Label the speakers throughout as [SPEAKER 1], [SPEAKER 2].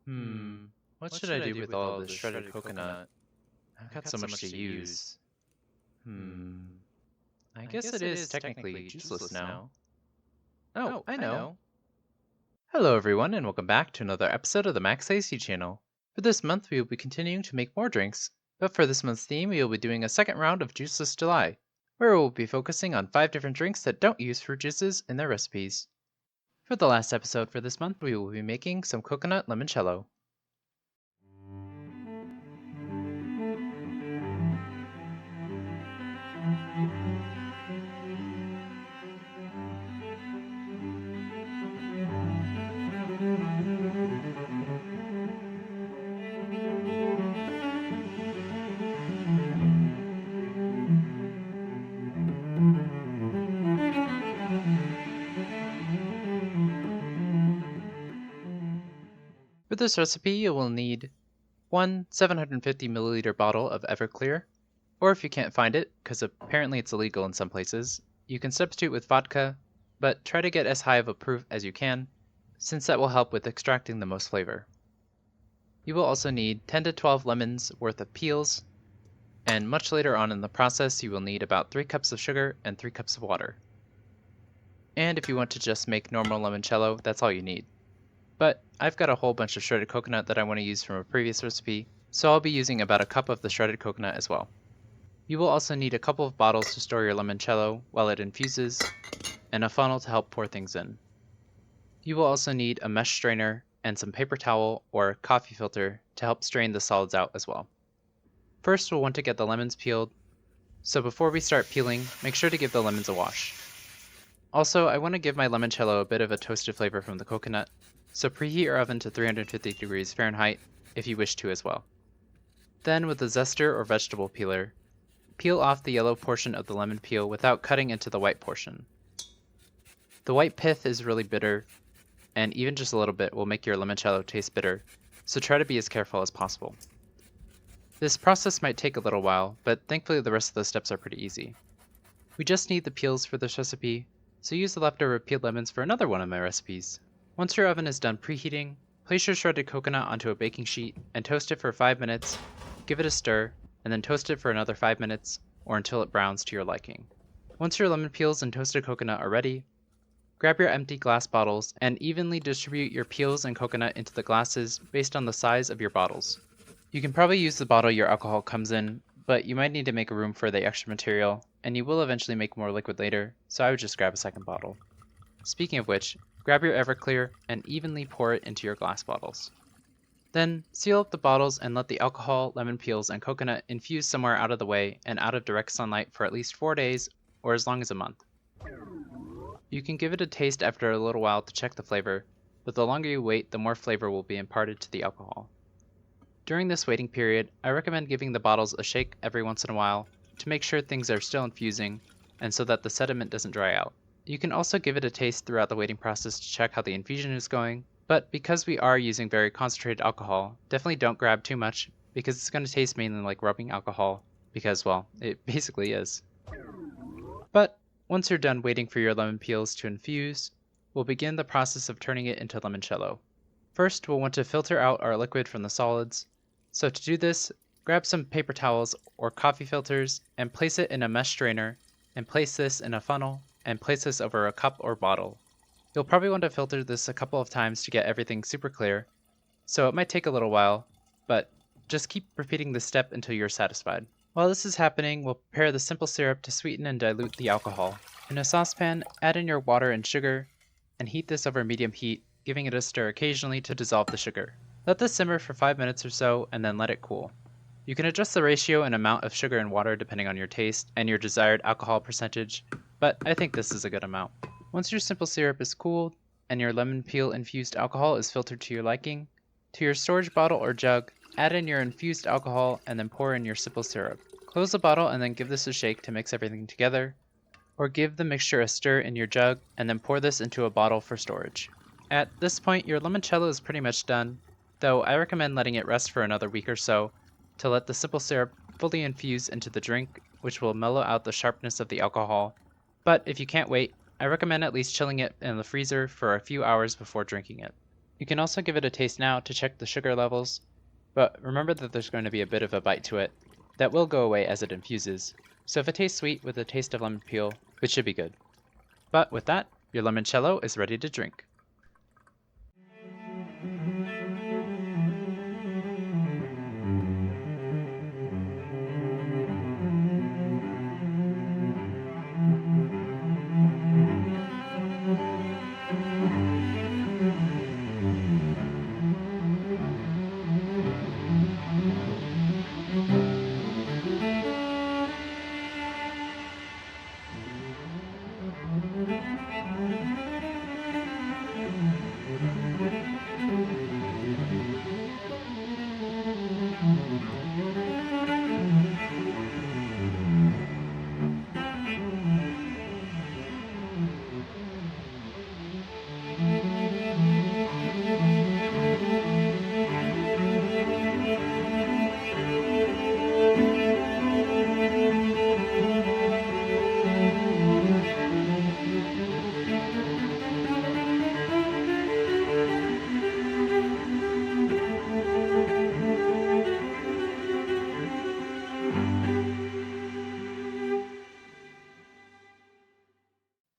[SPEAKER 1] Hmm, what should I do with all of this shredded coconut? I've got so much to use. I guess it is technically juiceless now. Oh, I know. Hello everyone and welcome back to another episode of the Max AC channel. For this month we will be continuing to make more drinks, but for this month's theme we will be doing a second round of Juiceless July, where we will be focusing on 5 different drinks that don't use fruit juices in their recipes. For the last episode for this month we will be making some coconut limoncello. For this recipe, you will need one 750 milliliter bottle of everclear, or if you can't find it, because apparently it's illegal in some places, you can substitute with vodka, but try to get as high of a proof as you can, since that will help with extracting the most flavor. You will also need 10 to 12 lemons worth of peels, and much later on in the process you will need about 3 cups of sugar and 3 cups of water. And if you want to just make normal limoncello, that's all you need. But I've got a whole bunch of shredded coconut that I want to use from a previous recipe, so I'll be using about a cup of the shredded coconut as well. You will also need a couple of bottles to store your limoncello while it infuses, and a funnel to help pour things in. You will also need a mesh strainer and some paper towel or coffee filter to help strain the solids out as well. First we'll want to get the lemons peeled, so before we start peeling, make sure to give the lemons a wash. Also, I want to give my limoncello a bit of a toasted flavor from the coconut, so preheat your oven to 350 degrees Fahrenheit if you wish to as well. Then with a zester or vegetable peeler, peel off the yellow portion of the lemon peel without cutting into the white portion. The white pith is really bitter, and even just a little bit will make your limoncello taste bitter, so try to be as careful as possible. This process might take a little while, but thankfully the rest of the steps are pretty easy. We just need the peels for this recipe, so use the leftover peeled lemons for another one of my recipes. Once your oven is done preheating, place your shredded coconut onto a baking sheet and toast it for 5 minutes, give it a stir, and then toast it for another 5 minutes, or until it browns to your liking. Once your lemon peels and toasted coconut are ready, grab your empty glass bottles and evenly distribute your peels and coconut into the glasses based on the size of your bottles. You can probably use the bottle your alcohol comes in, but you might need to make room for the extra material, and you will eventually make more liquid later, so I would just grab a second bottle. Speaking of which, grab your everclear and evenly pour it into your glass bottles. Then, seal up the bottles and let the alcohol, lemon peels, and coconut infuse somewhere out of the way and out of direct sunlight for at least 4 days or as long as a month. You can give it a taste after a little while to check the flavor, but the longer you wait, the more flavor will be imparted to the alcohol. During this waiting period, I recommend giving the bottles a shake every once in a while to make sure things are still infusing and so that the sediment doesn't dry out. You can also give it a taste throughout the waiting process to check how the infusion is going, but because we are using very concentrated alcohol, definitely don't grab too much because it's going to taste mainly like rubbing alcohol because, well, it basically is. But once you're done waiting for your lemon peels to infuse, we'll begin the process of turning it into limoncello. First, we'll want to filter out our liquid from the solids, so to do this, grab some paper towels or coffee filters and place it in a mesh strainer and place this in a funnel and place this over a cup or bottle. You'll probably want to filter this a couple of times to get everything super clear, so it might take a little while, but just keep repeating this step until you're satisfied. While this is happening, we'll prepare the simple syrup to sweeten and dilute the alcohol. In a saucepan, add in your water and sugar, and heat this over medium heat, giving it a stir occasionally to dissolve the sugar. Let this simmer for 5 minutes or so, and then let it cool. You can adjust the ratio and amount of sugar and water depending on your taste and your desired alcohol percentage, but I think this is a good amount. Once your simple syrup is cooled and your lemon peel infused alcohol is filtered to your liking, to your storage bottle or jug, add in your infused alcohol and then pour in your simple syrup. Close the bottle and then give this a shake to mix everything together, or give the mixture a stir in your jug and then pour this into a bottle for storage. At this point, your limoncello is pretty much done, though I recommend letting it rest for another week or so to let the simple syrup fully infuse into the drink, which will mellow out the sharpness of the alcohol. But if you can't wait, I recommend at least chilling it in the freezer for a few hours before drinking it. You can also give it a taste now to check the sugar levels, but remember that there's going to be a bit of a bite to it that will go away as it infuses, so if it tastes sweet with a taste of lemon peel, it should be good. But with that, your limoncello is ready to drink.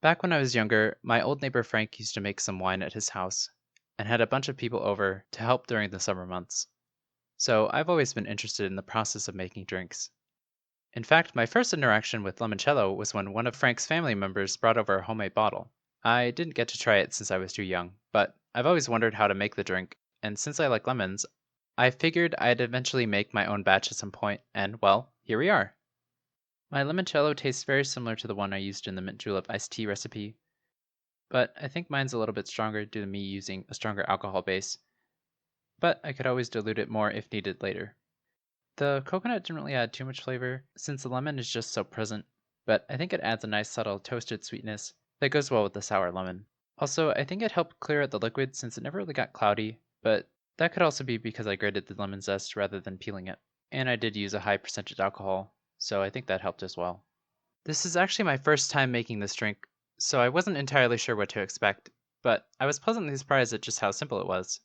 [SPEAKER 1] Back when I was younger, my old neighbor Frank used to make some wine at his house and had a bunch of people over to help during the summer months. So I've always been interested in the process of making drinks. In fact, my first interaction with limoncello was when one of Frank's family members brought over a homemade bottle. I didn't get to try it since I was too young, but I've always wondered how to make the drink, and since I like lemons, I figured I'd eventually make my own batch at some point, and well, here we are. My limoncello tastes very similar to the one I used in the mint julep iced tea recipe, but I think mine's a little bit stronger due to me using a stronger alcohol base, but I could always dilute it more if needed later. The coconut didn't really add too much flavor, since the lemon is just so present, but I think it adds a nice subtle toasted sweetness that goes well with the sour lemon. Also, I think it helped clear out the liquid since it never really got cloudy, but that could also be because I grated the lemon zest rather than peeling it. And I did use a high percentage alcohol, so I think that helped as well. This is actually my first time making this drink, so I wasn't entirely sure what to expect, but I was pleasantly surprised at just how simple it was.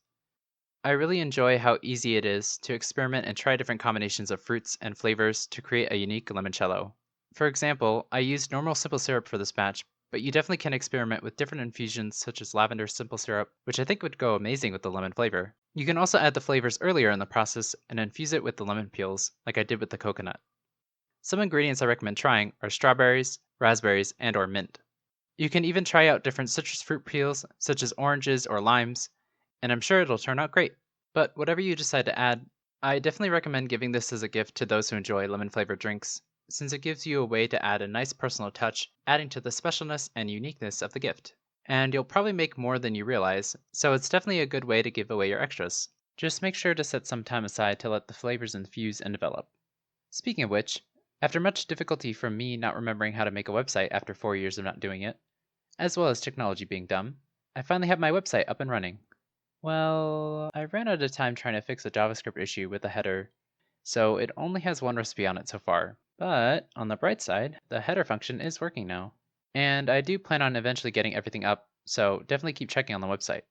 [SPEAKER 1] I really enjoy how easy it is to experiment and try different combinations of fruits and flavors to create a unique limoncello. For example, I used normal simple syrup for this batch, but you definitely can experiment with different infusions such as lavender simple syrup, which I think would go amazing with the lemon flavor. You can also add the flavors earlier in the process and infuse it with the lemon peels, like I did with the coconut. Some ingredients I recommend trying are strawberries, raspberries, and or mint. You can even try out different citrus fruit peels, such as oranges or limes, and I'm sure it'll turn out great. But whatever you decide to add, I definitely recommend giving this as a gift to those who enjoy lemon flavored drinks, since it gives you a way to add a nice personal touch, adding to the specialness and uniqueness of the gift. And you'll probably make more than you realize, so it's definitely a good way to give away your extras. Just make sure to set some time aside to let the flavors infuse and develop. Speaking of which, after much difficulty from me not remembering how to make a website after 4 years of not doing it, as well as technology being dumb, I finally have my website up and running. Well, I ran out of time trying to fix a JavaScript issue with the header, so it only has one recipe on it so far. But on the bright side, the header function is working now. And I do plan on eventually getting everything up, so definitely keep checking on the website.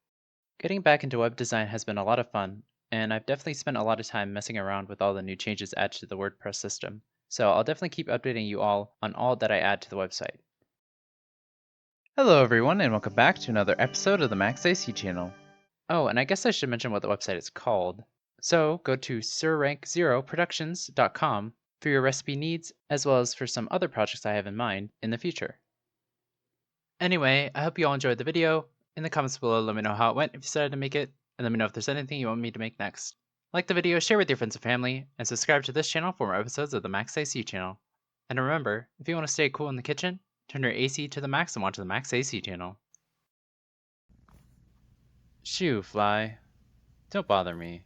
[SPEAKER 1] Getting back into web design has been a lot of fun, and I've definitely spent a lot of time messing around with all the new changes added to the WordPress system, so I'll definitely keep updating you all on all that I add to the website. Hello everyone, and welcome back to another episode of the Max AC channel. Oh, and I guess I should mention what the website is called. So go to sirrank0productions.com for your recipe needs, as well as for some other projects I have in mind in the future. Anyway, I hope you all enjoyed the video. In the comments below, let me know how it went if you decided to make it, and let me know if there's anything you want me to make next. Like the video, share with your friends and family, and subscribe to this channel for more episodes of the Max AC channel. And remember, if you want to stay cool in the kitchen, turn your AC to the max and watch the Max AC channel. Shoo, fly. Don't bother me.